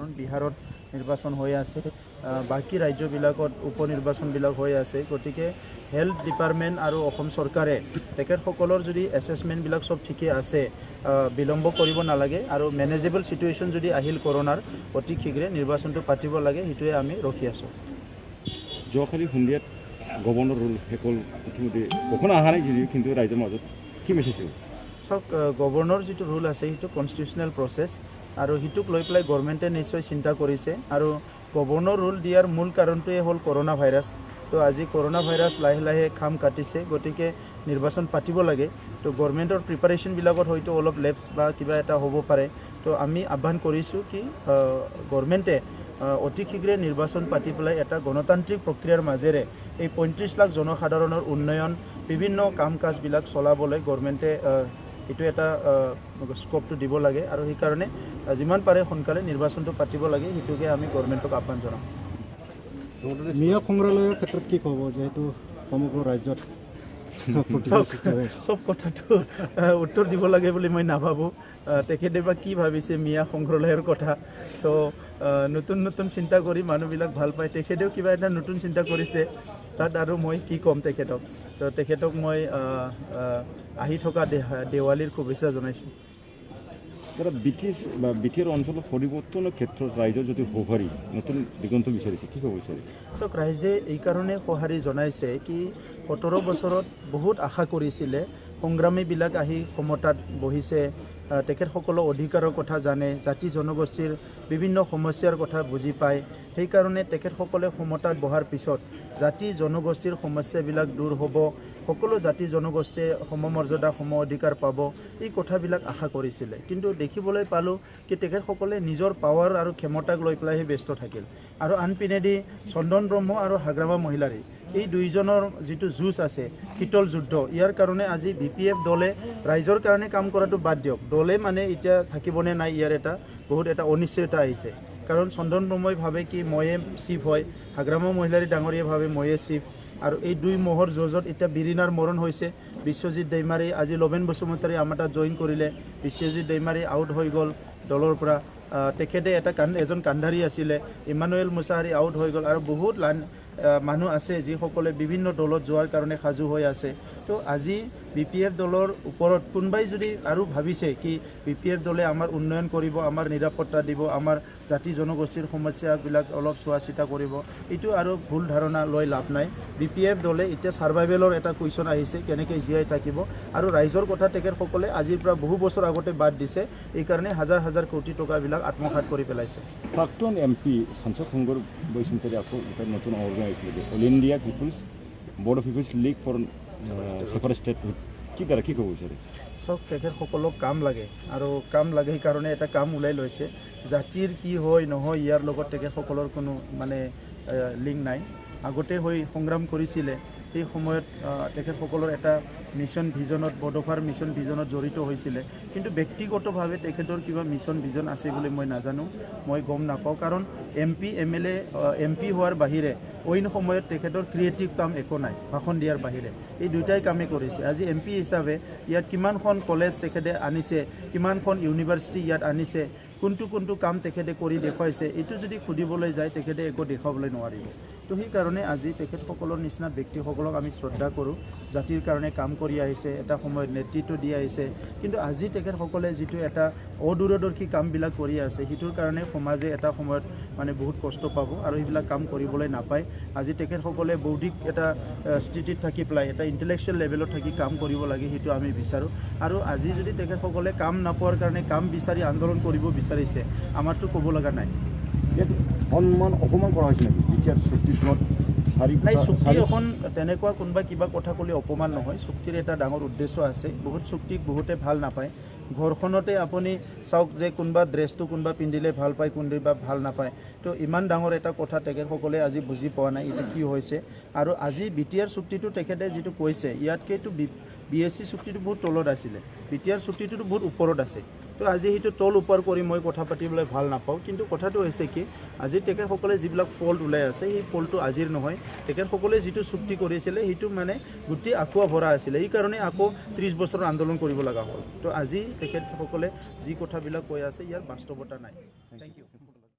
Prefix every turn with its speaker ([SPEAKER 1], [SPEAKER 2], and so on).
[SPEAKER 1] কাৰণ বিহাৰত নিৰ্বাচন হৈ আছে, বাকী ৰাজ্যবিলাকত উপনিৰ্বাচনবিলাক হৈ আছে। গতিকে হেল্থ ডিপাৰ্টমেণ্ট আৰু অসম চৰকাৰে তেখেতসকলৰ যদি এছেছমেণ্টবিলাক চব ঠিকে আছে, বিলম্ব কৰিব নালাগে আৰু মেনেজেবল চিটুৱেশ্যন যদি আহিল কৰোণাৰ, অতি শীঘ্ৰে নিৰ্বাচনটো পাতিব লাগে, সেইটোৱে আমি ৰখি আছোঁ।
[SPEAKER 2] যোৱাকালি সন্ধিয়াত গভৰ্ণৰ ৰোল শেষ হ'ল, ইতিমধ্যে ঘোষণা অহা নাই যদিও, কিন্তু ৰাইজৰ মাজত কি মেছেজ দিব?
[SPEAKER 1] চাওক, গভৰ্ণৰ যিটো ৰোল আছে সেইটো কনষ্টিটিউচনেল প্ৰচেছ আৰু সেইটোক লৈ পেলাই গভৰ্ণমেণ্টে নিশ্চয় চিন্তা কৰিছে। আৰু গভৰ্ণৰ ৰোল দিয়াৰ মূল কাৰণটোৱে হ'ল কৰোণা ভাইৰাছ। তো আজি কৰোণা ভাইৰাছ লাহে লাহে খাম কাটিছে, গতিকে নিৰ্বাচন পাতিব লাগে। তো গভৰ্ণমেণ্টৰ প্ৰিপাৰেশ্যনবিলাকত হয়তো অলপ লেপছ বা কিবা এটা হ'ব পাৰে। তো আমি আহ্বান কৰিছোঁ কি গভৰ্ণমেণ্টে অতি শীঘ্ৰে নিৰ্বাচন পাতি পেলাই এটা গণতান্ত্ৰিক প্ৰক্ৰিয়াৰ মাজেৰে এই 35 লাখ জনসাধাৰণৰ উন্নয়ন, বিভিন্ন কাম কাজবিলাক চলাবলৈ গভৰ্ণমেণ্টে এইটো এটা স্কোপটো দিব লাগে আৰু সেইকাৰণে যিমান পাৰে সোনকালে নিৰ্বাচনটো পাতিব লাগে, সেইটোকে আমি গভৰ্ণমেণ্টক আহ্বান জনাম।
[SPEAKER 3] মিয়া সংগ্ৰহালয়ৰ ক্ষেত্ৰত কি ক'ব, যিহেতু সমগ্ৰ ৰাজ্যত
[SPEAKER 1] চব কথাটো উত্তৰ দিব লাগে বুলি মই নাভাবোঁ। তেখেতে বা কি ভাবিছে মিয়া সংগ্ৰহালয়ৰ কথা। চ' নতুন নতুন চিন্তা কৰি মানুহবিলাক ভাল পায়, তেখেতেও কিবা এটা নতুন চিন্তা কৰিছে, তাত আৰু মই কি ক'ম তেখেতক। তো তেখেতক মই আহি থকা দেৱালীৰ শুভেচ্ছা জনাইছোঁ।
[SPEAKER 2] দাদা, বিটিআৰ অঞ্চলৰ পৰিৱৰ্তনৰ ক্ষেত্ৰত ৰাইজৰ যদি সঁহাৰি নতুন দিগন্ত বিচাৰিছে, কি ক'ব বিচাৰে?
[SPEAKER 1] চাওক, ৰাইজে এইকাৰণে সঁহাৰি জনাইছে কি 17 বছৰত বহুত আশা কৰিছিলে, সংগ্ৰামীবিলাক আহি ক্ষমতাত বহিছে, তেখেতসকলৰ অধিকাৰৰ কথা জানে, জাতি জনগোষ্ঠীৰ বিভিন্ন সমস্যাৰ কথা বুজি পায়। সেইকাৰণে তেখেতসকলে ক্ষমতাত বহাৰ পিছত জাতি জনগোষ্ঠীৰ সমস্যাবিলাক দূৰ হ'ব, সকলো জাতি জনগোষ্ঠীয়ে সমমৰ্যাদা সম অধিকাৰ পাব, এই কথাবিলাক আশা কৰিছিলে। কিন্তু দেখিবলৈ পালোঁ কি তেখেতসকলে নিজৰ পাৱাৰ আৰু ক্ষমতাক লৈ পেলাইহে ব্যস্ত থাকিল। আৰু আনপিনেদি চন্দন ব্ৰহ্ম আৰু হাগ্ৰামা মহিলাৰী, এই দুইজনৰ যিটো যুঁজ আছে, শীতল যুদ্ধ, ইয়াৰ কাৰণে আজি BPF দলে ৰাইজৰ কাৰণে কাম কৰাটো বাদ দিয়ক, দলে মানে এতিয়া থাকিবনে নাই ইয়াৰ বহুত এটা অনিশ্চয়তা আহিছে। কাৰণ চন্দন ব্ৰহ্মই ভাবে কি ময়ে চিফ হয়, হাগ্ৰামা মহিলাৰী ডাঙৰীয়ে ভাবে ময়ে চিফ, আৰু এই দুই মহৰ যুঁজত এতিয়া বিৰিণাৰ মৰণ হৈছে। বিশ্বজিৎ দৈমাৰী, আজি লবেন বসুমতাৰী আমাৰ তাত জইন কৰিলে, বিশ্বজিৎ দৈমাৰী আউট হৈ গ'ল দলৰ পৰা। তেখেতে এজন কাণ্ডাৰী আছিলে, ইমানুৱেল মুছাহাৰী আউট হৈ গ'ল, আৰু বহুত মানুহ আছে যিসকলে বিভিন্ন দলত যোৱাৰ কাৰণে সাজু হৈ আছে। তো আজি BPF দলৰ ওপৰত কোনোবাই যদি আৰু ভাবিছে কি BPF দলে আমাৰ উন্নয়ন কৰিব, আমাৰ নিৰাপত্তা দিব, আমাৰ জাতি জনগোষ্ঠীৰ সমস্যাবিলাক অলপ চোৱা চিতা কৰিব, এইটো আৰু ভুল ধাৰণা লৈ লাভ নাই। BPF দলে এতিয়া ছাৰ্ভাইভেলৰ এটা কুৱেশ্যন আহিছে, কেনেকৈ জীয়াই থাকিব, আৰু ৰাইজৰ কথা তেখেতসকলে আজিৰ পৰা বহু বছৰ আগতে বাদ দিছে, এইকাৰণে হাজাৰ হাজাৰ কোটি টকাবিলাক আত্মসাৎ কৰি পেলাইছে।
[SPEAKER 2] প্ৰাক্তন MP সাংসদ শংকৰ বৈষ্ণৱী আকৌ এটা নতুন organise all India peoples board of peoples league for separate statehood, কি ক'ব বিচাৰে?
[SPEAKER 1] চাওক, তেখেতসকলক কাম লাগে, আৰু কাম লাগে সেইকাৰণে এটা কাম ওলাই লৈছে। জাতিৰ কি হয় নহয় ইয়াৰ লগত তেখেতসকলৰ কোনো মানে লিংক নাই। আগতে হৈ সংগ্ৰাম কৰিছিলে, সেই সময়ত তেখেতসকলৰ এটা মিছন ভিজনত, বডোফাৰ মিছন ভিজনত জড়িত হৈছিলে। কিন্তু ব্যক্তিগতভাৱে তেখেতৰ কিবা মিছন ভিজন আছে বুলি মই নাজানো, মই গম নাপাওঁ। কাৰণ MP MLA MP হোৱাৰ বাহিৰে অইন সময়ত তেখেতৰ ক্ৰিয়েটিভ কাম একো নাই, ভাষণ দিয়াৰ বাহিৰে। এই দুটাই কামেই কৰিছে। আজি MP হিচাপে ইয়াত কিমানখন কলেজ তেখেতে আনিছে, কিমানখন ইউনিভাৰ্চিটি ইয়াত আনিছে, কোনটো কাম তেখেতে কৰি দেখুৱাইছে, এইটো যদি সুধিবলৈ যায় তেখেতে একো দেখুৱাবলৈ নোৱাৰিব। তো সেইকাৰণে আজি তেখেতসকলৰ নিচিনা ব্যক্তিসকলক আমি শ্ৰদ্ধা কৰোঁ, জাতিৰ কাৰণে কাম কৰি আহিছে, এটা সময়ত নেতৃত্ব দি আহিছে। কিন্তু আজি তেখেতসকলে যিটো এটা অদূৰদৰ্শী কামবিলাক কৰি আছে, সেইটোৰ কাৰণে সমাজে এটা সময়ত মানে বহুত কষ্ট পাব, আৰু সেইবিলাক কাম কৰিবলৈ নাপায়। আজি তেখেতসকলে বৌদ্ধিক এটা স্থিতিত থাকি পেলাই এটা ইণ্টেলেকচুৱেল লেভেলত থাকি কাম কৰিব লাগে, সেইটো আমি বিচাৰোঁ। আৰু আজি যদি তেখেতসকলে কাম নাপোৱাৰ কাৰণে কাম বিচাৰি আন্দোলন কৰিব বিচাৰিছে, আমাৰতো ক'ব লগা নাই।
[SPEAKER 2] অপমান কৰা হৈছে নেকি BTR চুক্তিখনত?
[SPEAKER 1] নাই, চুক্তি এখন তেনেকুৱা কোনোবা কিবা কথা ক'লে অপমান নহয়। চুক্তিৰ এটা ডাঙৰ উদ্দেশ্য আছে। বহুত চুক্তিক বহুতে ভাল নাপায়। ঘৰখনতে আপুনি চাওক যে কোনোবা ড্ৰেছটো কোনোবা পিন্ধিলে ভাল পায়, কোনোবা ভাল নাপায়। তো ইমান ডাঙৰ এটা কথা তেখেতসকলে আজি বুজি পোৱা নাই এইটো কি হৈছে। আৰু আজি BTR চুক্তিটো তেখেতে যিটো কৈছে, ইয়াতকৈতো BSc চুক্তিটো বহুত তলত আছিলে, BTR চুক্তিটোতো বহুত ওপৰত আছে। তো আজি সেইটো তল ওপৰ কৰি মই কথা পাতিবলৈ ভাল নাপাওঁ। কিন্তু কথাটো হৈছে কি, আজি তেখেতসকলে যিবিলাক ফল্ট ওলাই আছে, সেই ফল্টটো আজিৰ নহয়। তেখেতসকলে যিটো চুক্তি কৰিছিলে সেইটো মানে গোটেই আঁকুৱা ভৰা আছিলে, এইকাৰণে আকৌ 30 বছৰৰ আন্দোলন কৰিব লগা হ'ল। তো আজি তেখেতসকলে যি কথাবিলাক কৈ আছে ইয়াৰ বাস্তৱতা নাই। Thank U.